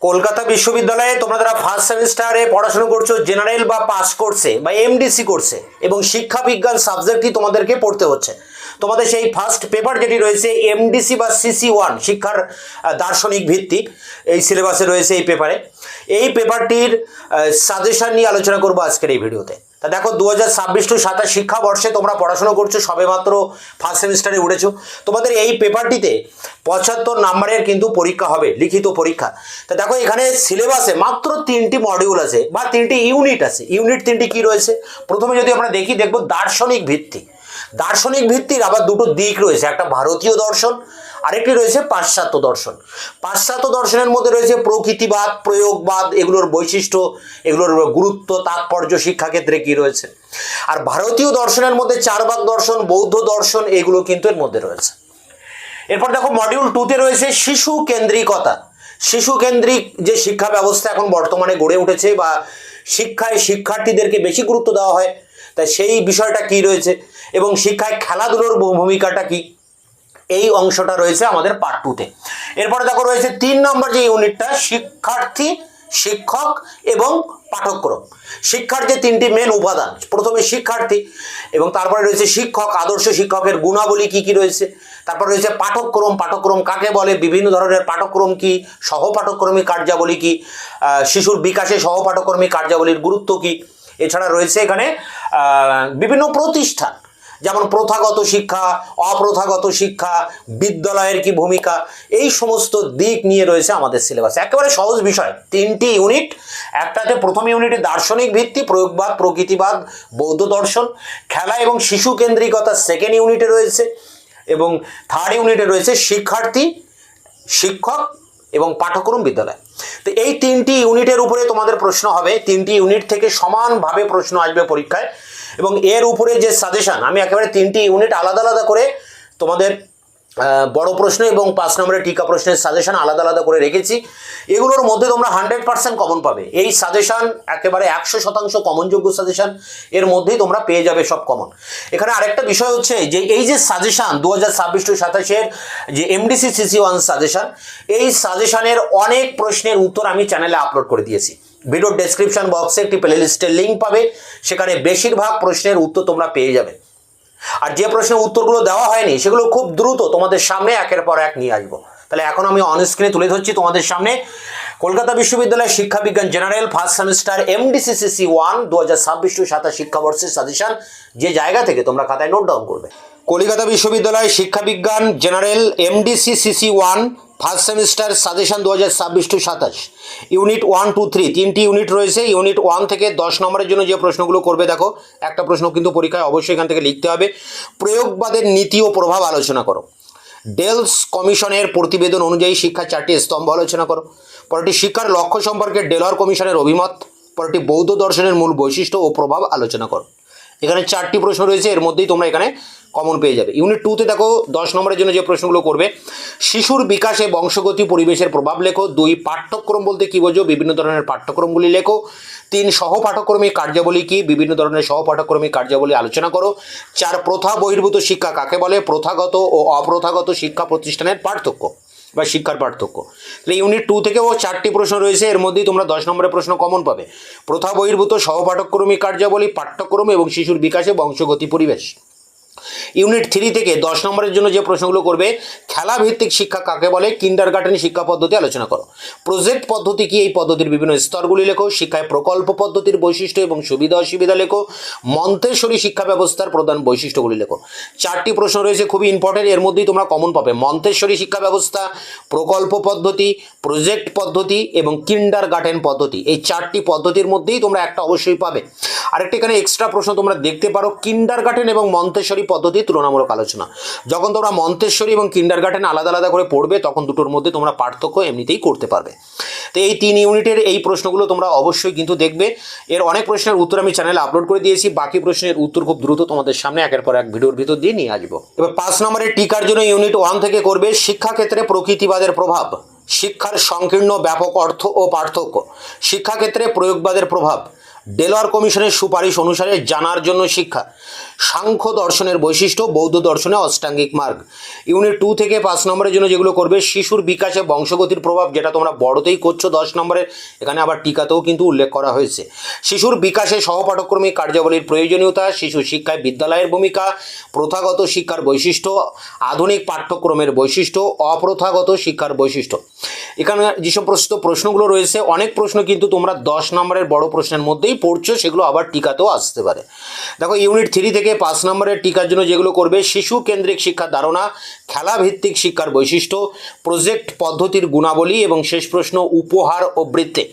কলকাতা বিশ্ববিদ্যালয়ে তোমরা যারা ফার্স্ট সেমিস্টারে পড়াশোনা করছো জেনারেল বা পাস কোর্সে বা এমডিসি কোর্সে এবং শিক্ষা বিজ্ঞান সাবজেক্টই তোমাদেরকে পড়তে হচ্ছে। তোমাদের সেই ফার্স্ট পেপার যেটি রয়েছে এমডিসি বা সিসি 1 শিক্ষার দার্শনিক ভিত্তি এই সিলেবাসে রয়েছে এই পেপারে। এই পেপারটির সাজেশন নিয়ে আলোচনা করবো আজকের এই ভিডিওতে। তা দেখো 2026-27 শিক্ষাবর্ষে তোমরা পড়াশোনা করছো, সবেমাত্র ফার্স্ট সেমিস্টারে উঠেছো। তোমাদের এই পেপারটিতে 75 নাম্বারের কিন্তু পরীক্ষা হবে, লিখিত পরীক্ষা। তা দেখো এখানে সিলেবাসে মাত্র 3টি মডিউল আছে বা 3টি ইউনিট আছে। ইউনিট 3টি কি রয়েছে? প্রথমে যদি আমরা দেখবো দার্শনিক ভিত্তি। দার্শনিক ভিত্তির আবার দুটো দিক রয়েছে, একটা ভারতীয় দর্শন, আরেকটি রয়েছে পাশ্চাত্য দর্শন। পাশ্চাত্য দর্শনের মধ্যে রয়েছে প্রকৃতিবাদ, প্রয়োগবাদ, এগুলোর বৈশিষ্ট্য, এগুলোর গুরুত্ব, তাৎপর্য শিক্ষাক্ষেত্রে কি রয়েছে। আর ভারতীয় দর্শনের মধ্যে চারবাক দর্শন, বৌদ্ধ দর্শন, এগুলো কিন্তু এর মধ্যে রয়েছে। এরপর দেখো মডিউল 2তে রয়েছে শিশু কেন্দ্রিকতা। শিশু কেন্দ্রিক যে শিক্ষা ব্যবস্থা এখন বর্তমানে গড়ে উঠেছে বা শিক্ষায় শিক্ষার্থীদেরকে বেশি গুরুত্ব দেওয়া হয়, তাই সেই বিষয়টা কি রয়েছে এবং শিক্ষায় খেলাধুলোর ভূমিকাটা কি, এই অংশটা রয়েছে আমাদের পার্ট 2তে। এরপরে দেখো রয়েছে 3 নম্বর যে ইউনিটটা, শিক্ষার্থী, শিক্ষক এবং পাঠ্যক্রম। শিক্ষার যে 3টি মেন উপাদান, প্রথমে শিক্ষার্থী এবং তারপরে রয়েছে শিক্ষক, আদর্শ শিক্ষকের গুণাবলী কি কি রয়েছে, তারপর রয়েছে পাঠ্যক্রম, পাঠ্যক্রম কাকে বলে, বিভিন্ন ধরনের পাঠ্যক্রম কি, সহপাঠক্রমিক কার্যাবলী কি, শিশুর বিকাশে সহপাঠক্রমিক কার্যাবলীর গুরুত্ব কি। এছাড়া রয়েছে এখানে বিভিন্ন প্রতিষ্ঠান, যেমন প্রথাগত শিক্ষা, অপ্রথাগত শিক্ষা, বিদ্যালয়ের কি ভূমিকা, এই সমস্ত দিক নিয়ে রয়েছে আমাদের সিলেবাসে। একেবারে সহজ বিষয়, 3টি ইউনিট। একটাতে প্রথম ইউনিটে দার্শনিক ভিত্তি, প্রয়োগবাদ, প্রকৃতিবাদ, বৌদ্ধ দর্শন। খেলা এবং শিশু কেন্দ্রিকতা সেকেন্ড ইউনিটে রয়েছে এবং থার্ড ইউনিটে রয়েছে শিক্ষার্থী, শিক্ষক এবং পাঠ্যক্রম, বিদ্যালয়। তো এই 3টি ইউনিটের উপরে তোমাদের প্রশ্ন হবে, 3টি ইউনিট থেকে সমানভাবে প্রশ্ন আসবে পরীক্ষায়। এবং এর উপরে যে সাজেশন, আমি একেবারে 3টি ইউনিট আলাদা আলাদা করে তোমাদের বড় প্রশ্ন এবং 5 নম্বরের টিকা প্রশ্নের সাজেশন আলাদা আলাদা করে রেখেছি। এগুলোর মধ্যে তোমরা 100% কমন পাবে। এই সাজেশন একেবারে 100% কমনযোগ্য সাজেশন, এর মধ্যেই তোমরা পেয়ে যাবে সব কমন। এখানে আরেকটা বিষয় হচ্ছে যে এই যে সাজেশন 2026-27 যে এমডিসি সিসি 1 সাজেশন, এই সাজেশনের অনেক প্রশ্নের উত্তর আমি চ্যানেলে আপলোড করে দিয়েছি। ভিডিওর ডেসক্রিপশন বক্সে একটি প্লেলিস্টের লিঙ্ক পাবে, সেখানে বেশিরভাগ প্রশ্নের উত্তর তোমরা পেয়ে যাবে। আর যে প্রশ্নের উত্তরগুলো দেওয়া হয়নি সেগুলো খুব দ্রুত তোমাদের সামনে একের পর এক নিয়ে আসবো। তাহলে এখন আমি অন স্ক্রিনে তুলে ধরছি তোমাদের সামনে কলকাতা বিশ্ববিদ্যালয়ের শিক্ষা বিজ্ঞান general first semester MDC CC 1 2026-27 শিক্ষাবর্ষের সাজেশন, যে জায়গা থেকে তোমরা খাতায় নোট ডাউন করবে। কলকাতা বিশ্ববিদ্যালয় শিক্ষা বিজ্ঞান general MDC CC 1 first semester suggestion 2026-27 unit 1, 2, 3 3টি ইউনিট রয়েছে। ইউনিট 1 থেকে 10 নম্বরের জন্য যে প্রশ্নগুলো করবে, দেখো একটা প্রশ্ন কিন্তু পরীক্ষায় অবশ্যই এখান থেকে লিখতে হবে। প্রয়োগবাদের নীতি ও প্রভাব আলোচনা করো। ডেলস কমিশনের প্রতিবেদন অনুযায়ী শিক্ষার 4টি স্তম্ভ আলোচনা করো। পরটি শিক্ষার লক্ষ্য সম্পর্কে ডেলর কমিশনের অভিমত। পরটি বৌদ্ধ দর্শনের মূল বৈশিষ্ট্য ও প্রভাব আলোচনা করো। এখানে 4টি প্রশ্ন রয়েছে, এর মধ্যেই তোমরা এখানে কমন পেয়ে যাবে। ইউনিট 2তে দেখো 10 নম্বরের জন্য যে প্রশ্নগুলো করবে, শিশুর বিকাশে বংশগতি পরিবেশের প্রভাব লেখো। 2 পাঠ্যক্রম বলতে কি বোঝো, বিভিন্ন ধরনের পাঠ্যক্রমগুলি লেখো। 3 সহপাঠক্রমিক কার্যাবলী কি, বিভিন্ন ধরনের সহপাঠক্রমিক কার্যাবলী আলোচনা করো। 4 প্রথা বহির্ভূত শিক্ষা কাকে বলে, প্রথাগত ও অপ্রথাগত শিক্ষা প্রতিষ্ঠানের পার্থক্য বা শিক্ষার পার্থক্য। তাহলে ইউনিট 2 থেকেও 4টি প্রশ্ন রয়েছে, এর মধ্যেই তোমরা 10 নম্বরের প্রশ্ন কমন পাবে। প্রথা বহির্ভূত সহপাঠক্রমিক কার্যাবলী, পাঠ্যক্রম এবং শিশুর বিকাশে বংশগতি পরিবেশ। ইউনিট 3 থেকে 10 নম্বরের জন্য যে প্রশ্নগুলো করবে, খেলা ভিত্তিক শিক্ষা কাকে বলে, কিন্ডারগার্টেন শিক্ষা পদ্ধতি আলোচনা করো। প্রজেক্ট পদ্ধতি কি, এই পদ্ধতির বিভিন্ন স্তরগুলি লেখো। শিক্ষায় প্রকল্প পদ্ধতির বৈশিষ্ট্য এবং সুবিধা অসুবিধা লেখো। মন্তেশ্বরী শিক্ষা ব্যবস্থার প্রধান বৈশিষ্ট্যগুলি লেখো। 4টি প্রশ্ন রয়েছে, খুবই ইম্পর্টেন্ট, এর মধ্যেই তোমরা কমন পাবে। মন্তেশ্বরী শিক্ষা ব্যবস্থা, প্রকল্প পদ্ধতি, প্রজেক্ট পদ্ধতি এবং কিন্ডারগার্টেন পদ্ধতি, এই 4টি পদ্ধতির মধ্যেই তোমরা একটা অবশ্যই পাবে। আরেকটা এখানে এক্সট্রা প্রশ্ন তোমরা দেখতে পারো, কিন্ডারগার্টেন এবং মন্তেশ্বরী পদ্ধতি তুলনামূলক আলোচনা। যখন তোমরা মন্তেশ্বরী এবং কিন্ডারগার্টেন আলাদা আলাদা করে পড়বে, তখন দুটোর মধ্যে তোমরা পার্থক্য এমনিতেই করতে পারবে। তো এই 3 ইউনিটের এই প্রশ্নগুলো তোমরা অবশ্যই কিন্তু দেখবে। এর অনেক প্রশ্নের উত্তর আমি চ্যানেলে আপলোড করে দিয়েছি, বাকি প্রশ্নের উত্তর খুব দ্রুত তোমাদের সামনে একের পর এক ভিডিওর ভিতর দিয়ে নিয়ে আসবো। এবার 5 নম্বরের টিকার জন্য ইউনিট 1 থেকে করবে শিক্ষাক্ষেত্রে প্রকৃতিবাদের প্রভাব, শিক্ষার সংকীর্ণ ব্যাপক অর্থ ও পার্থক্য, শিক্ষাক্ষেত্রে প্রয়োগবাদের প্রভাব, ডেলওয়ার কমিশনের সুপারিশ অনুসারে জানার জন্য শিক্ষা, সাংখ্য দর্শনের বৈশিষ্ট্য, বৌদ্ধ দর্শনে অষ্টাঙ্গিক মার্গ। ইউনিট 2 থেকে 5 নম্বরের জন্য যেগুলো করবে, শিশুর বিকাশে বংশগতির প্রভাব, যেটা তোমরা বড়তেই করছো 10 নম্বরের, এখানে আবার টিকাতেও কিন্তু উল্লেখ করা হয়েছে। শিশুর বিকাশে সহপাঠক্রমিক কার্যাবলীর প্রয়োজনীয়তা, শিশু শিক্ষায় বিদ্যালয়ের ভূমিকা, প্রথাগত শিক্ষার বৈশিষ্ট্য, আধুনিক পাঠ্যক্রমের বৈশিষ্ট্য, অপ্রথাগত শিক্ষার বৈশিষ্ট্য। এখানে যেসব প্রশ্নগুলো রয়েছে, অনেক প্রশ্ন কিন্তু তোমরা 10 নম্বরের বড় প্রশ্নের মধ্যেই পড়ছো, সেগুলো আবার টিকাতেও আসতে পারে। দেখো, ইউনিট 3 থেকে 5 নম্বরের টিকার জন্য যেগুলো করবে, শিশু কেন্দ্রিক শিক্ষার ধারণা, খেলাভিত্তিক শিক্ষার বৈশিষ্ট্য, প্রজেক্ট পদ্ধতির গুণাবলী এবং শেষ প্রশ্ন উপহার ও বৃত্তি।